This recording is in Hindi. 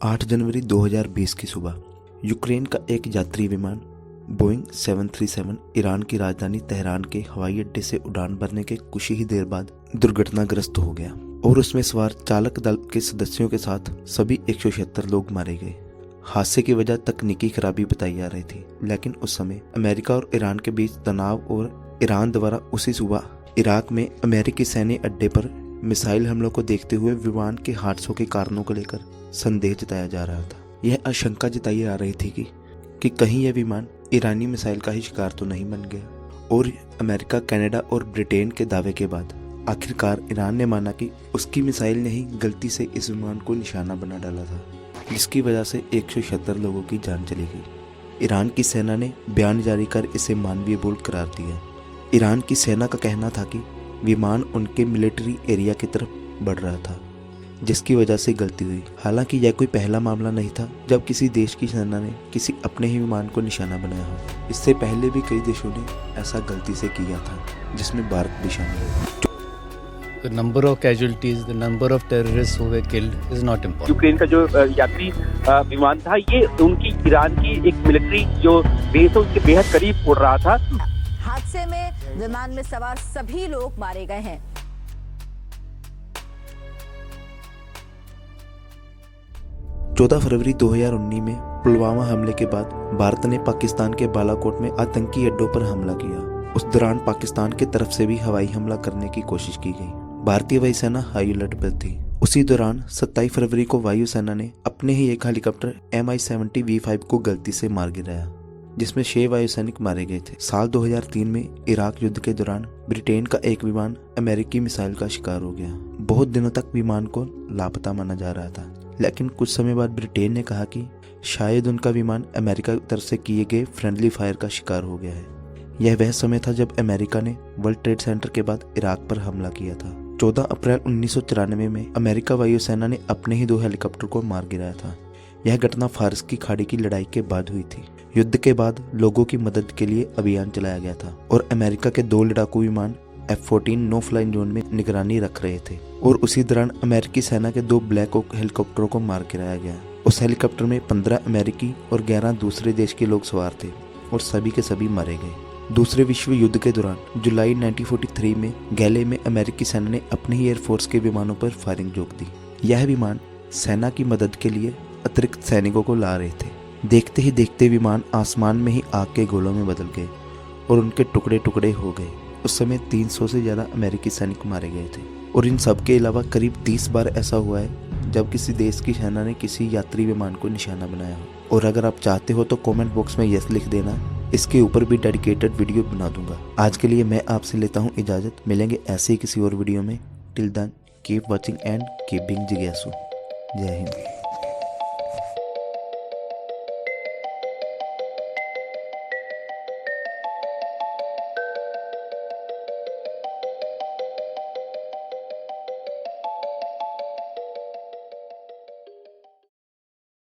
8 जनवरी 2020 की सुबह यूक्रेन का एक यात्री विमान बोइंग 737 ईरान की राजधानी तेहरान के हवाई अड्डे से उड़ान भरने के कुछ ही देर बाद दुर्घटनाग्रस्त हो गया और उसमें सवार चालक दल के सदस्यों के साथ सभी 176 लोग मारे गए। हादसे की वजह तकनीकी खराबी बताई जा रही थी, लेकिन उस समय अमेरिका और ईरान के बीच तनाव और ईरान द्वारा उसी सुबह इराक में अमेरिकी सैन्य अड्डे पर मिसाइल हमलों को देखते हुए विमान के हादसों के कारणों को लेकर संदेह जताया जा रहा था। यह आशंका जताई जा रही थी कि कहीं यह विमान ईरानी मिसाइल का ही शिकार तो नहीं बन गया। और अमेरिका, कनाडा और ब्रिटेन के दावे के बाद आखिरकार ईरान ने माना कि उसकी मिसाइल ने ही गलती से इस विमान को निशाना बना डाला था, जिसकी वजह से 176 लोगों की जान चली गई। ईरान की सेना ने बयान जारी कर इसे मानवीय भूल करार दिया। ईरान की सेना का कहना था कि विमान उनके मिलिट्री एरिया की तरफ बढ़ रहा था, जिसकी वजह से गलती हुई। हालांकि यह कोई पहला मामला नहीं था जब किसी देश की सेना ने किसी अपने ही विमान को निशाना बनाया हो। इससे पहले भी कई देशों ने ऐसा गलती से किया था, जिसमें भारत भी शामिल है। The number of casualties, the number of terrorists who were killed is not important. Ukraine का जो यात्री विमान था, ये उनकी ईरान की एक मिलिट्री जो बेस है उसके बेहद करीब उड़ रहा था। हादसे में विमान में सवार सभी लोग मारे गए हैं। फरवरी 2019 में पुलवामा हमले के बाद भारत ने पाकिस्तान के बालाकोट में आतंकी अड्डों पर हमला किया। उस दौरान पाकिस्तान की तरफ से भी हवाई हमला करने की कोशिश की गई। भारतीय वायुसेना हाई अलर्ट पर थी। उसी दौरान 27 फरवरी को वायुसेना ने अपने ही एक हेलीकॉप्टर Mi-70 V5 को गलती से मार गिराया, जिसमें 6 वायुसैनिक मारे गए थे। साल 2003 में इराक युद्ध के दौरान ब्रिटेन का एक विमान अमेरिकी मिसाइल का शिकार हो गया। बहुत दिनों तक विमान को लापता माना जा रहा था, लेकिन कुछ समय बाद ब्रिटेन ने कहा कि शायद उनका विमान अमेरिका की तरफ से किए गए फ्रेंडली फायर का शिकार हो गया है। यह वह समय था जब अमेरिका ने वर्ल्ड ट्रेड सेंटर के बाद इराक पर हमला किया था। 14 अप्रैल 1994 में अमेरिका वायुसेना ने अपने ही 2 हेलीकॉप्टर को मार गिराया था। यह घटना फारस की खाड़ी की लड़ाई के बाद हुई थी। युद्ध के बाद लोगों की मदद के लिए अभियान चलाया गया था और अमेरिका के 2 लड़ाकू विमान F-14 नो फ्लाई जोन में निगरानी रख रहे थे। और उसी दौरान अमेरिकी सेना के 2 ब्लैक हॉक हेलीकॉप्टरों को मार गिराया गया। उस हेलीकॉप्टर में 15 अमेरिकी और 11 दूसरे देश के लोग सवार थे और सभी के सभी मारे गए। दूसरे विश्व युद्ध के दौरान जुलाई 1943 में गैले में अमेरिकी सेना ने अपने ही एयरफोर्स के विमानों पर फायरिंग रोक दी। यह विमान सेना की मदद के लिए अतिरिक्त सैनिकों को ला रहे थे। देखते ही देखते विमान आसमान में ही आग के गोलों में बदल गए और उनके टुकड़े टुकड़े हो गए। उस समय 300 से ज्यादा अमेरिकी सैनिक मारे गए थे। और इन सब के अलावा करीब 30 बार ऐसा हुआ है जब किसी देश की सेना ने किसी यात्री विमान को निशाना बनाया हो। और अगर आप चाहते हो तो कमेंट बॉक्स में यस लिख देना, इसके ऊपर भी डेडिकेटेड वीडियो बना दूंगा। आज के लिए मैं आपसे लेता हूँ इजाजत। मिलेंगे ऐसे ही किसी और वीडियो में। Till then keep watching and keep being जिज्ञासु। जय हिंद।